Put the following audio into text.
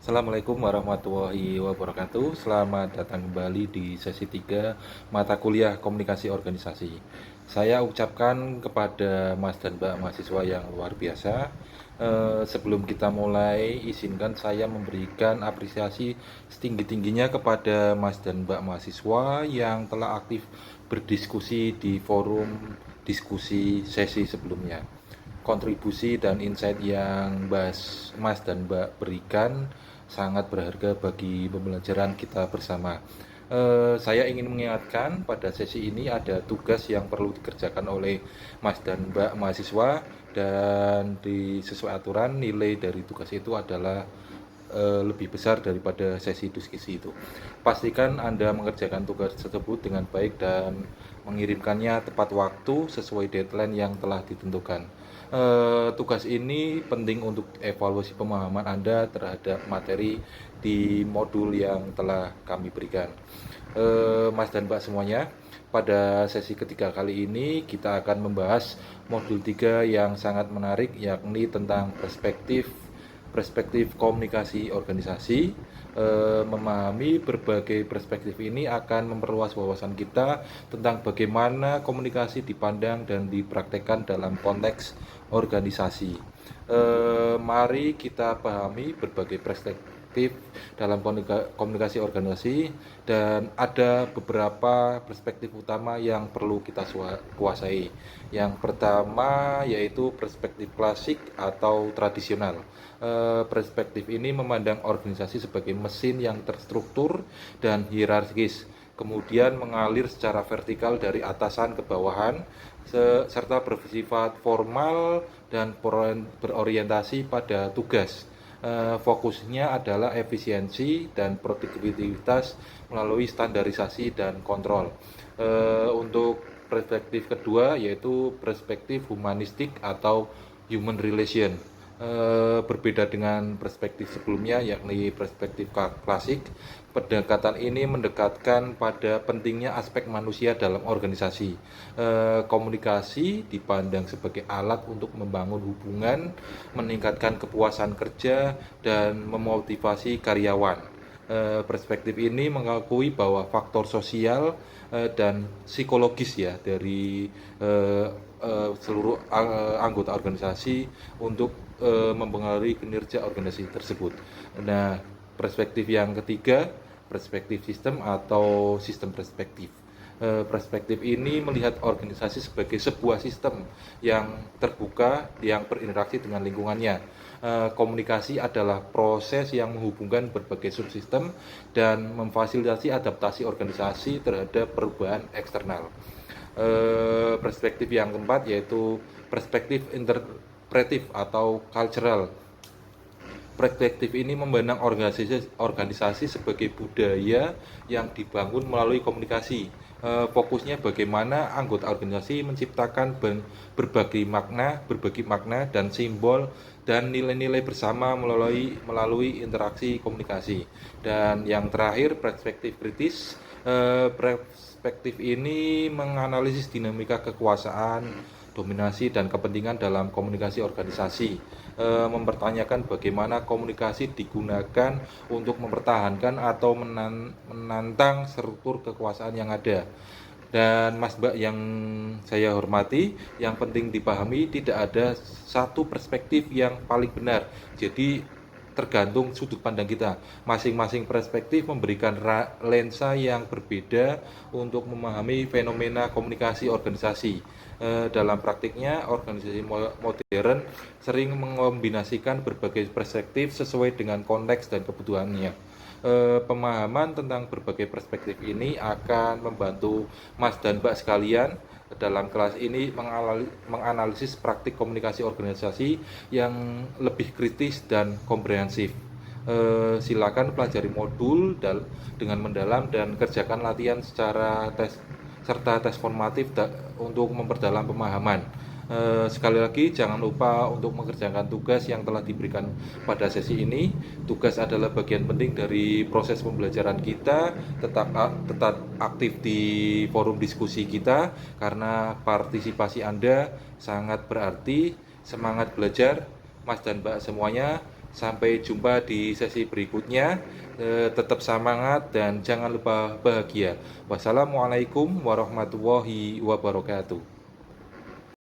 Assalamualaikum warahmatullahi wabarakatuh. Selamat datang kembali di sesi 3 mata kuliah komunikasi organisasi. Saya ucapkan kepada Mas dan Mbak mahasiswa yang luar biasa. Sebelum kita mulai, izinkan saya memberikan apresiasi setinggi-tingginya kepada Mas dan Mbak mahasiswa yang telah aktif berdiskusi di forum diskusi sesi sebelumnya. Kontribusi dan insight yang Mas dan Mbak berikan sangat berharga bagi pembelajaran kita bersama. Saya ingin mengingatkan pada sesi ini ada tugas yang perlu dikerjakan oleh Mas dan Mbak mahasiswa, dan sesuai aturan nilai dari tugas itu adalah lebih besar daripada sesi diskusi itu. Pastikan Anda mengerjakan tugas tersebut dengan baik dan mengirimkannya tepat waktu sesuai deadline yang telah ditentukan. Tugas ini penting untuk evaluasi pemahaman Anda terhadap materi di modul yang telah kami berikan. Mas dan Mbak semuanya, pada sesi ketiga kali ini kita akan membahas modul 3 yang sangat menarik, yakni tentang perspektif komunikasi organisasi. Memahami berbagai perspektif ini akan memperluas wawasan kita tentang bagaimana komunikasi dipandang dan dipraktekkan dalam konteks organisasi. Mari kita pahami berbagai perspektif dalam komunikasi organisasi, dan ada beberapa perspektif utama yang perlu kita kuasai. Yang pertama yaitu perspektif klasik atau tradisional. Perspektif ini memandang organisasi sebagai mesin yang terstruktur dan hierarkis, kemudian mengalir secara vertikal dari atasan ke bawahan, serta bersifat formal dan berorientasi pada tugas. Fokusnya adalah efisiensi dan produktivitas melalui standarisasi dan kontrol. Untuk perspektif kedua yaitu perspektif humanistik atau human relation. Berbeda dengan perspektif sebelumnya, yakni perspektif klasik. Pendekatan ini mendekatkan pada pentingnya aspek manusia dalam organisasi. Komunikasi dipandang sebagai alat untuk membangun hubungan, meningkatkan kepuasan kerja, dan memotivasi karyawan. Perspektif ini mengakui bahwa faktor sosial dan psikologis ya dari seluruh anggota organisasi untuk mempengaruhi kinerja organisasi tersebut. Nah, perspektif yang ketiga, perspektif sistem atau sistem perspektif. Perspektif ini melihat organisasi sebagai sebuah sistem yang terbuka, yang berinteraksi dengan lingkungannya. Komunikasi adalah proses yang menghubungkan berbagai subsistem dan memfasilitasi adaptasi organisasi terhadap perubahan eksternal. Perspektif yang keempat yaitu perspektif interpretif atau cultural. Perspektif ini memandang organisasi sebagai budaya yang dibangun melalui komunikasi. Fokusnya bagaimana anggota organisasi menciptakan berbagi makna dan simbol dan nilai-nilai bersama melalui interaksi komunikasi. Dan yang terakhir, perspektif kritis. Perspektif ini menganalisis dinamika kekuasaan, dominasi, dan kepentingan dalam komunikasi organisasi. Mempertanyakan bagaimana komunikasi digunakan untuk mempertahankan atau menantang struktur kekuasaan yang ada. Dan Mas Mbak yang saya hormati, yang penting dipahami tidak ada satu perspektif yang paling benar. Jadi tergantung sudut pandang kita. Masing-masing perspektif memberikan lensa yang berbeda untuk memahami fenomena komunikasi organisasi. Dalam praktiknya, organisasi modern sering mengombinasikan berbagai perspektif sesuai dengan konteks dan kebutuhannya. Pemahaman tentang berbagai perspektif ini akan membantu Mas dan Mbak sekalian dalam kelas ini menganalisis praktik komunikasi organisasi yang lebih kritis dan komprehensif. Silakan pelajari modul dengan mendalam dan kerjakan latihan serta tes formatif untuk memperdalam pemahaman. Sekali lagi jangan lupa untuk mengerjakan tugas yang telah diberikan pada sesi ini. Tugas adalah bagian penting dari proses pembelajaran kita. Tetap aktif di forum diskusi kita karena partisipasi Anda sangat berarti. Semangat belajar Mas dan Mbak semuanya. Sampai jumpa di sesi berikutnya. Tetap semangat dan jangan lupa bahagia. Wassalamualaikum warahmatullahi wabarakatuh.